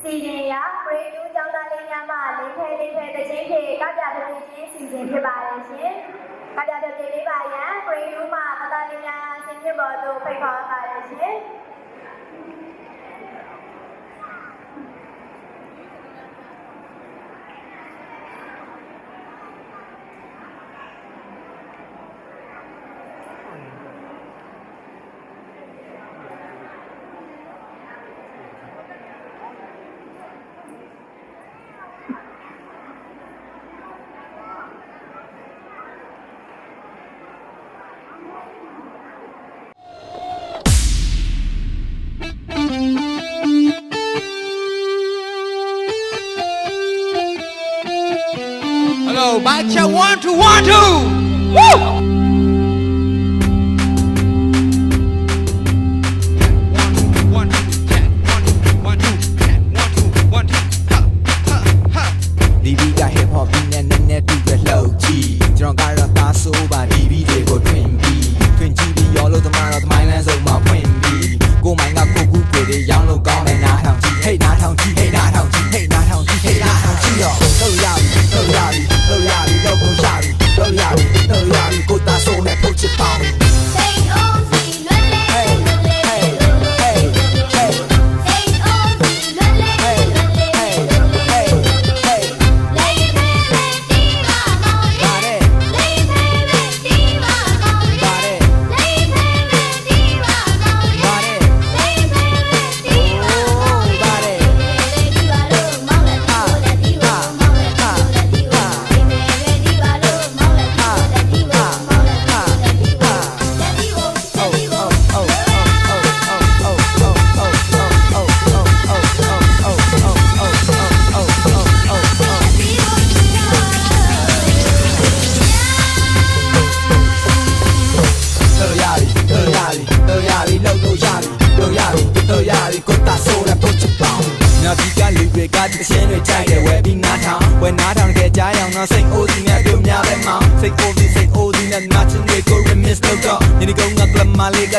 စီရင်ရပရိတူးကျောင်းသားလေးများမှလိမ့်ဖဲတခြင်းဖြင့်ကပြတပြေချင်းစီစဉ်ဖြစ်ပါရဲ့ရှင်ကပြတပြေလေးပါရန်ပရိတူးမှသားသားလေးများဆင်ဖြစ်ပေါ်သို့ဖိတ်ခေါ်ပါရဲ့ရှင်Hello, Bacha 1 2 1 2. Woo!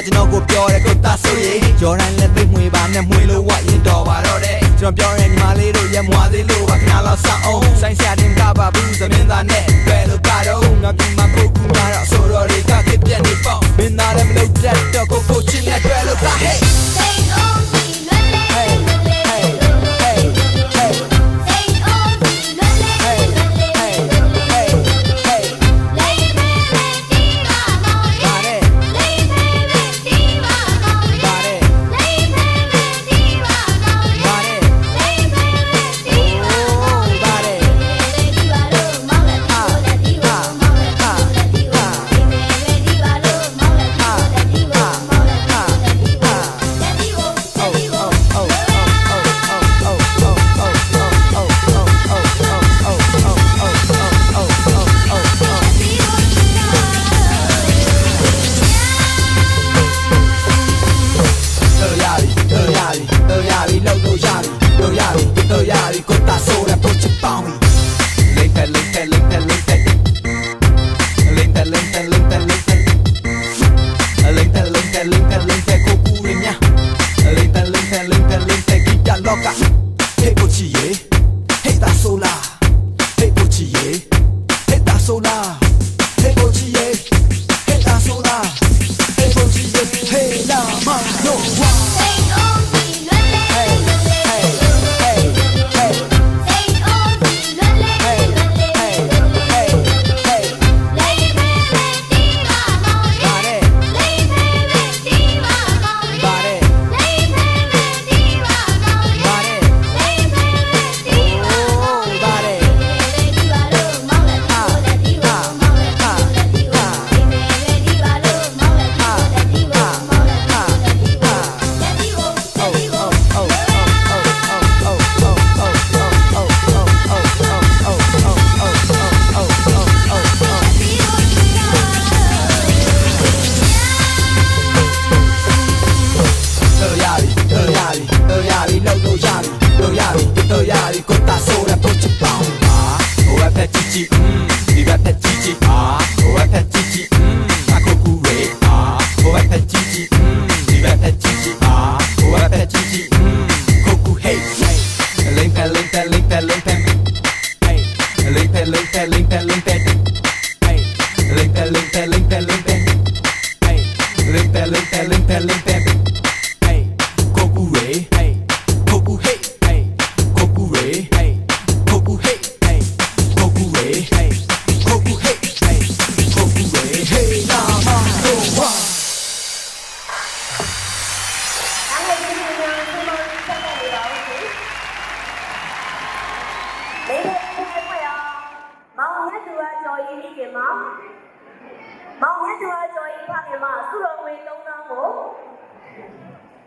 ကျွန်တော်ကိုပြောတယ်ကိုသားဆိုရင်ရော်ဒန်လက်သိမ့်မွေပါနဲ့မွေလို့ဝရင်တော်ပါတော့တဲ့ကျွန်တော်ပြောတဲ့ညီမလေးတို့ရမွာသေးလို့ပါခဏလောက်ဆောင်းအောင်ဆိုင်းဆရာတင်ကပါဘူးသမင်းသားနဲ့ပဲလို့ကတော့ငါဒီမှာကိုကူလာတော့ဆိုတော့တွေကခက်ပြက်နေပေါ့မင်းသားလည်းမလုပ်တတ်တော့ကိုချင်းနဲ့တွေ့လို့ပါ Hey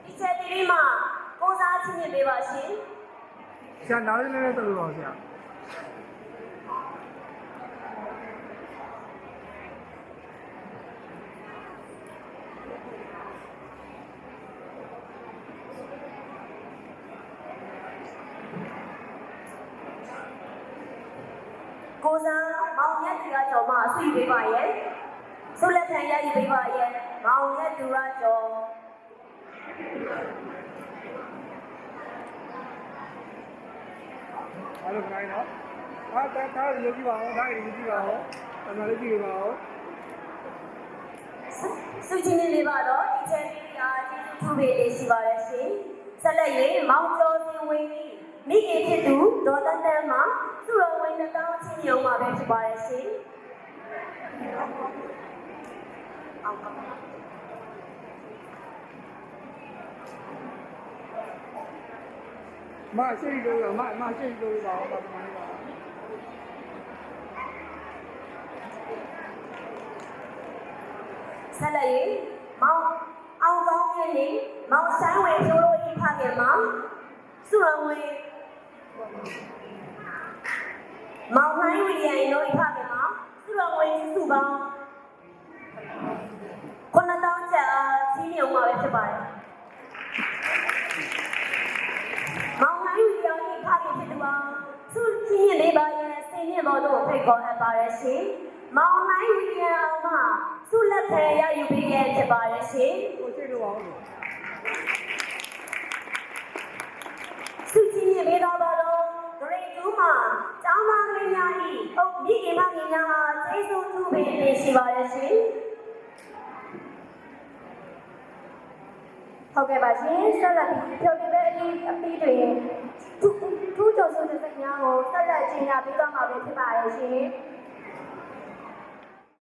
ဒီချက်လေးမှာကိုစားချင်းမြင်ပေးပါရှင် ဆရာနားလေးနဲ့တော်လို့ပါဆရာ ကိုစားမောင်ရက်သူရကျော်မှာအဆွေပေးပါရဲ့ဆုလက်ခံရယူပေးပါရဲ့မောင်ရက်သူရကျော် အားလုံးခိုင်းတော့ထားရုပ်ကြည့်ပါဦးထားရုပ်ကြည့်ပါဦးအမှန်လေးကြည့်ပါဦး စုချင်းလေးပါတော့ဒီချက်လေးအားကျေးဇူးထူပေးလေးရှိပါရဲ့ရှင်ဆက်လက်၍မောင်ကျော်စင်ဝင်းမိခင်ဖြစ်သူဒေါ်တန်းတန်းမှာသူတော်ဝင်နှောင်းချင်းရုံမှာပဲဖြစ်ပါရဲ့ရှင်အောင်က မရှိလို့ရောမရှိလို့ပါဦးပါမလေးပါ ဆက်လက်၍မောင်အောင်ကောင်းရဲ့နေမောင်ဆိုင်ဝင်ကျိုးလို့ဤဖခင်မှာစုတော်ဝင်မောင်နိုင်ဝီရန်တို့ဤဖခင်မှာစုတော်ဝင်စုပေါင်း9000ကျပ်အားချင်းမြုံမှာပဲဖြစ်ပါတယ်မောင်နိုင်ဝီရန်ဤဖခင်ဖြစ်သူအားစုချင်းလေးပါရဲ့စင်မြင့်ဘောတို့ဖိတ်ခေါ်အပ်ပါရရှင်မောင်နိုင်ဝီရန်အောင်မှာဆုလက်ခံရယူပေးခဲ့ဖြစ်ပါရဲ့ရှင် ကိုစိတ်လို့ပါဦး စုကြည်မြင်ပေးတော်ပါတော့ဂရိတ်2မှာကျောင်းသားလေးများဤဟုတ်မိခင်မခင်များအားကျေးဇူးပြုပေးနေရှိပါရဲ့ရှင်ဟုတ်ကဲ့ပါရှင်ဆက်လက်ပြီးဖြောပြပေးအပြီးတွင်ထူးကျော်စုတဲ့စိတ်များကိုဆက်လက်ကျင်းပပေးသွားမှာဖြစ်ပါရဲ့ရှင်